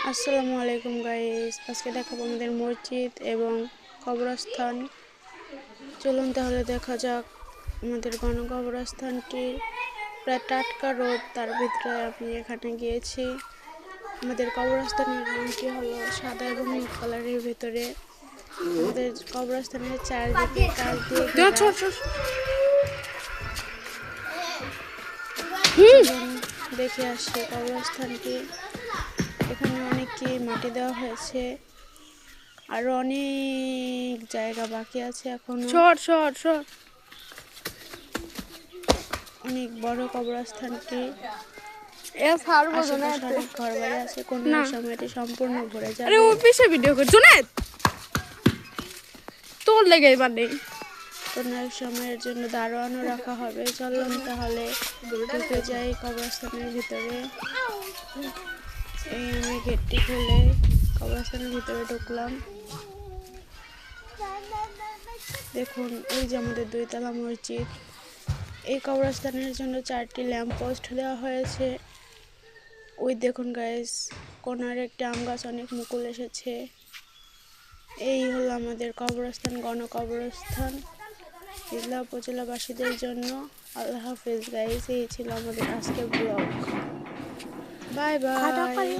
আসসালামু আলাইকুম গাইস, আজকে দেখাবো আমাদের মসজিদ এবং কবরস্থান। চলুন তাহলে দেখা যাক আমাদের গণকবরস্থানটি। প্রায় টাটকা রোদ, তার ভিতরে আমি এখানে গিয়েছি। আমাদের কবরস্থানের রংটি হলো সাদা এবং নীল কালারের ভিতরে। আমাদের কবরস্থানের চারদিকে কাঁচ দিয়ে চলুন দেখে আসি কবরস্থানটি। এখানে অনেককে মাটি দেওয়া হয়েছে, আরো অনেক জায়গা বাকি আছে এখনো। অনেক বড় কবরস্থানটি। অনেক ঘর বাড়ি আছে, কোন সময় এটি সম্পূর্ণ ভরে যাবে। কোন এক সময়ের জন্য দারোয়ানও রাখা হবে। চলুন তাহলে ঢুকে যাই কবরস্থানের ভিতরে। এই আমি গেটটি খুলে কবরস্থানের ভিতরে ঢুকলাম। দেখুন, এই যে আমাদের 2 তলা মসজিদ। এই কবরস্থানের জন্য 4টি ল্যাম্প পোস্ট দেওয়া হয়েছে। ওই দেখুন গাইস, কোনার একটি আম গাছ অনেক মুকুল এসেছে। এই হলো আমাদের কবরস্থান, গণকবরস্থান ইজলা উপজেলাবাসীদের জন্য। আল্লাহ হাফেজ গাইস, এই ছিল আমাদের আজকের ব্লগ। Bye bye.